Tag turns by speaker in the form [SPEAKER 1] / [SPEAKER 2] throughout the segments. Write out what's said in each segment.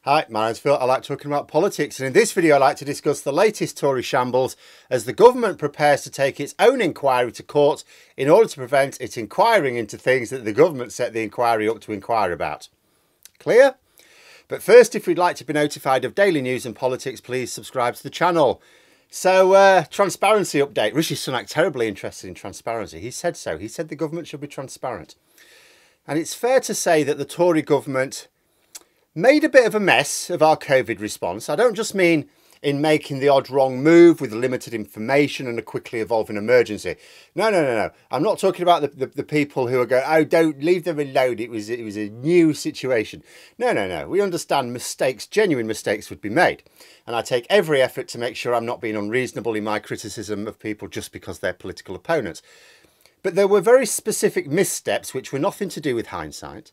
[SPEAKER 1] Hi, my name's Phil. I like talking about politics, and in this video I like to discuss the latest Tory shambles as the government prepares to take its own inquiry to court in order to prevent it inquiring into things that the government set the inquiry up to inquire about. Clear? But first, if you'd like to be notified of daily news and politics, please subscribe to the channel. So, transparency update. Rishi Sunak, terribly interested in transparency. He said so. He said the government should be transparent. And it's fair to say that the Tory government made a bit of a mess of our COVID response. I don't just mean in making the odd wrong move with limited information and a quickly evolving emergency. No. I'm not talking about the people who are going, oh, don't leave them alone. It was a new situation. No. We understand mistakes, genuine mistakes would be made. And I take every effort to make sure I'm not being unreasonable in my criticism of people just because they're political opponents. But there were very specific missteps which were nothing to do with hindsight,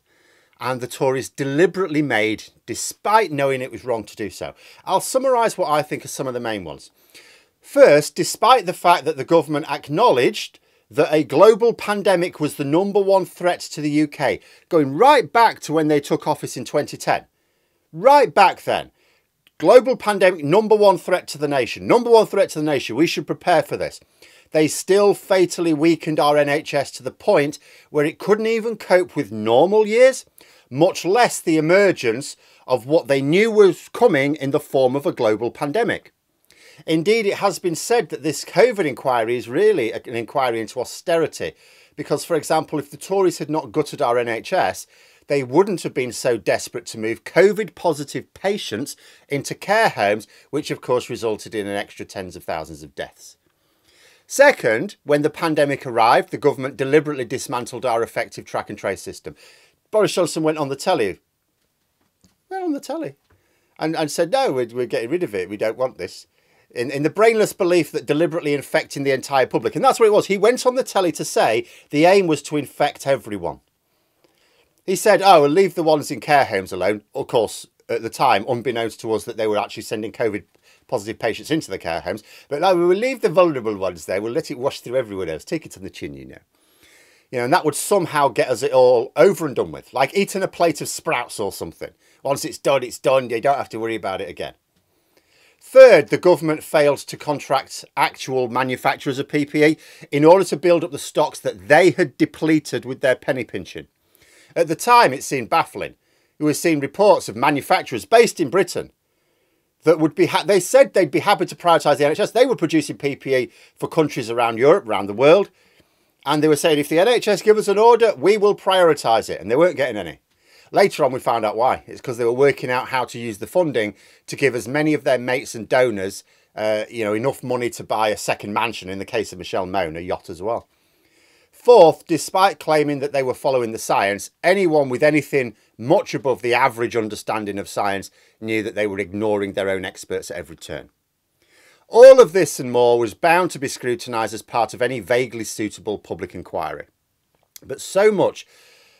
[SPEAKER 1] and the Tories deliberately made, despite knowing it was wrong to do so. I'll summarise what I think are some of the main ones. First, despite the fact that the government acknowledged that a global pandemic was the #1 threat to the UK, going right back to when they took office in 2010. Right back then. Global pandemic, #1 threat to the nation. #1 threat to the nation. We should prepare for this. They still fatally weakened our NHS to the point where it couldn't even cope with normal years, much less the emergence of what they knew was coming in the form of a global pandemic. Indeed, it has been said that this COVID inquiry is really an inquiry into austerity, because, for example, if the Tories had not gutted our NHS, they wouldn't have been so desperate to move COVID-positive patients into care homes, which of course resulted in an extra tens of thousands of deaths. Second, when the pandemic arrived, the government deliberately dismantled our effective track and trace system. Boris Johnson went on the telly. And said, no, we're getting rid of it. We don't want this. In the brainless belief that deliberately infecting the entire public. And that's what it was. He went on the telly to say the aim was to infect everyone. He said, oh, we'll leave the ones in care homes alone. Of course, at the time, unbeknownst to us that they were actually sending COVID-positive patients into the care homes. But no, we will leave the vulnerable ones there. We'll let it wash through everyone else. Take it on the chin, you know. And that would somehow get us it all over and done with. Like eating a plate of sprouts or something. Once it's done, it's done. You don't have to worry about it again. Third, the government failed to contract actual manufacturers of PPE in order to build up the stocks that they had depleted with their penny pinching. At the time, it seemed baffling. We were seeing reports of manufacturers based in Britain that would be, they said they'd be happy to prioritise the NHS. They were producing PPE for countries around Europe, around the world. And they were saying, if the NHS give us an order, we will prioritise it. And they weren't getting any. Later on, we found out why. It's because they were working out how to use the funding to give as many of their mates and donors, enough money to buy a second mansion, in the case of Michelle Mone, a yacht as well. Fourth, despite claiming that they were following the science, anyone with anything much above the average understanding of science knew that they were ignoring their own experts at every turn. All of this and more was bound to be scrutinised as part of any vaguely suitable public inquiry. But so much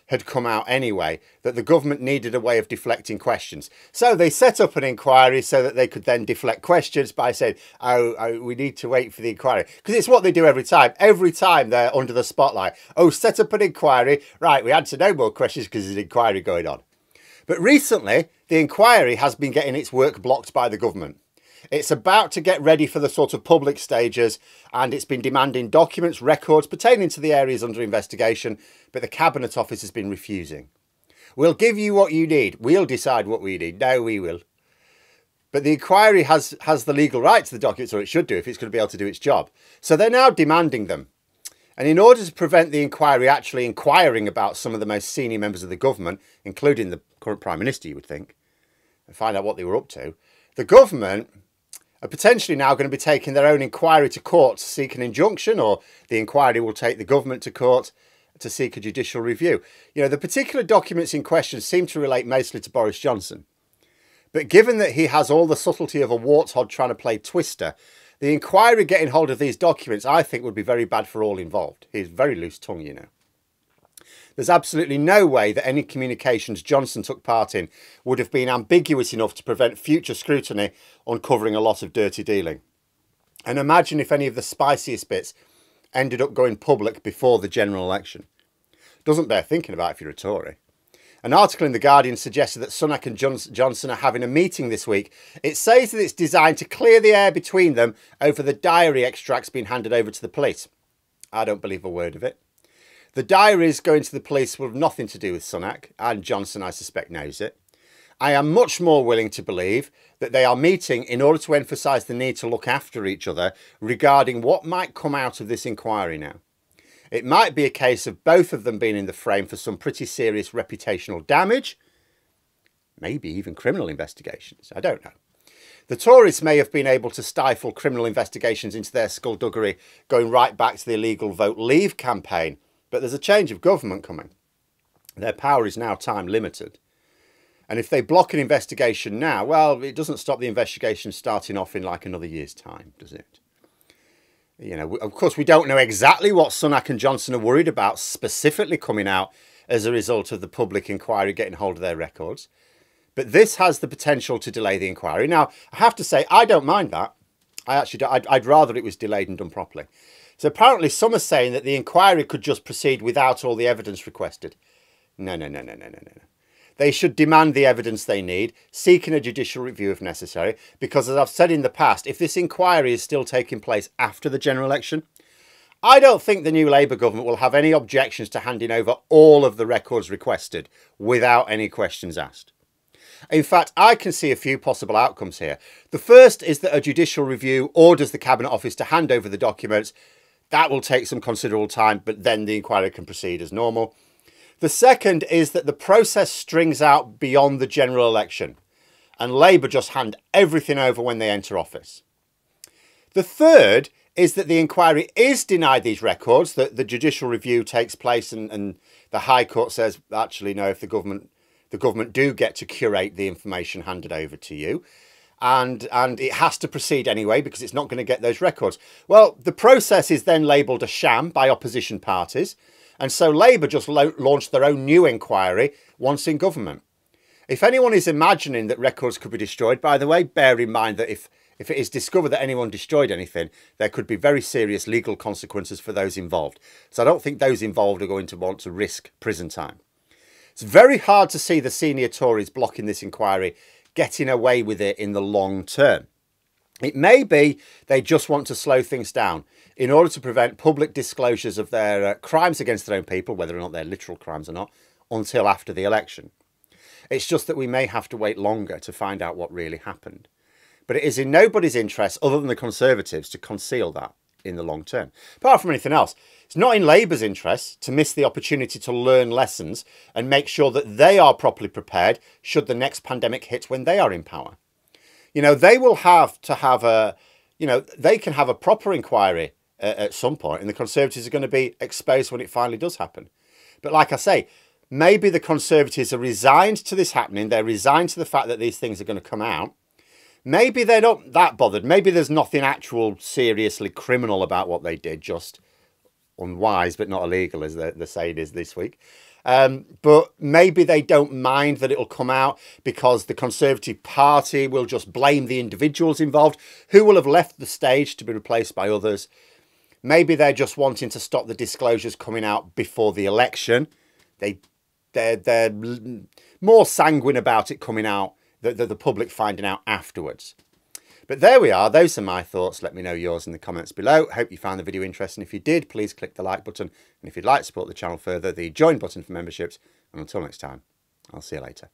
[SPEAKER 1] had come out anyway that the government needed a way of deflecting questions. So they set up an inquiry so that they could then deflect questions by saying, oh, we need to wait for the inquiry. Because it's what they do every time. Every time they're under the spotlight. Oh, set up an inquiry. Right, we answer no more questions because there's an inquiry going on. But recently, the inquiry has been getting its work blocked by the government. It's about to get ready for the sort of public stages, and it's been demanding documents, records pertaining to the areas under investigation, but the Cabinet Office has been refusing. We'll give you what you need. We'll decide what we need. No, we will. But the inquiry has the legal right to the documents, or it should do if it's going to be able to do its job. So they're now demanding them. And in order to prevent the inquiry actually inquiring about some of the most senior members of the government, including the current Prime Minister, you would think, and find out what they were up to, the government are potentially now going to be taking their own inquiry to court to seek an injunction, or the inquiry will take the government to court to seek a judicial review. The particular documents in question seem to relate mostly to Boris Johnson. But given that he has all the subtlety of a warthog trying to play Twister, the inquiry getting hold of these documents, I think, would be very bad for all involved. He's very loose tongue, you know. There's absolutely no way that any communications Johnson took part in would have been ambiguous enough to prevent future scrutiny uncovering a lot of dirty dealing. And imagine if any of the spiciest bits ended up going public before the general election. Doesn't bear thinking about if you're a Tory. An article in The Guardian suggested that Sunak and Johnson are having a meeting this week. It says that it's designed to clear the air between them over the diary extracts being handed over to the police. I don't believe a word of it. The diaries going to the police will have nothing to do with Sunak, and Johnson, I suspect, knows it. I am much more willing to believe that they are meeting in order to emphasise the need to look after each other regarding what might come out of this inquiry now. It might be a case of both of them being in the frame for some pretty serious reputational damage, maybe even criminal investigations. I don't know. The Tories may have been able to stifle criminal investigations into their skullduggery going right back to the illegal Vote Leave campaign, but there's a change of government coming. Their power is now time limited. And if they block an investigation now, well, it doesn't stop the investigation starting off in like another year's time, does it? You know, of course, we don't know exactly what Sunak and Johnson are worried about specifically coming out as a result of the public inquiry getting hold of their records. But this has the potential to delay the inquiry. Now, I have to say, I don't mind that. I actually don't. I'd rather it was delayed and done properly. So apparently some are saying that the inquiry could just proceed without all the evidence requested. No. They should demand the evidence they need, seeking a judicial review if necessary, because as I've said in the past, if this inquiry is still taking place after the general election, I don't think the new Labour government will have any objections to handing over all of the records requested without any questions asked. In fact, I can see a few possible outcomes here. The first is that a judicial review orders the Cabinet Office to hand over the documents. That will take some considerable time, but then the inquiry can proceed as normal. The second is that the process strings out beyond the general election and Labour just hand everything over when they enter office. The third is that the inquiry is denied these records, that the judicial review takes place and the High Court says, actually, no, if the government do get to curate the information handed over to you, and it has to proceed anyway because it's not going to get those records. Well, the process is then labelled a sham by opposition parties. And so Labour just launched their own new inquiry once in government. If anyone is imagining that records could be destroyed, by the way, bear in mind that if it is discovered that anyone destroyed anything, there could be very serious legal consequences for those involved. So I don't think those involved are going to want to risk prison time. It's very hard to see the senior Tories blocking this inquiry, getting away with it in the long term. It may be they just want to slow things down in order to prevent public disclosures of their crimes against their own people, whether or not they're literal crimes or not, until after the election. It's just that we may have to wait longer to find out what really happened. But it is in nobody's interest, other than the Conservatives, to conceal that in the long term. Apart from anything else, it's not in Labour's interest to miss the opportunity to learn lessons and make sure that they are properly prepared should the next pandemic hit when they are in power. You know, they will have to have they can have a proper inquiry at some point, and the Conservatives are going to be exposed when it finally does happen. But like I say, maybe the Conservatives are resigned to this happening. They're resigned to the fact that these things are going to come out. Maybe they're not that bothered. Maybe there's nothing actual seriously criminal about what they did, just unwise but not illegal, as the saying is this week. But maybe they don't mind that it'll come out because the Conservative Party will just blame the individuals involved who will have left the stage to be replaced by others. Maybe they're just wanting to stop the disclosures coming out before the election. They're more sanguine about it coming out, the public finding out afterwards. But there we are. Those are my thoughts. Let me know yours in the comments below. Hope you found the video interesting. If you did, please click the like button. And if you'd like to support the channel further, the join button for memberships. And until next time, I'll see you later.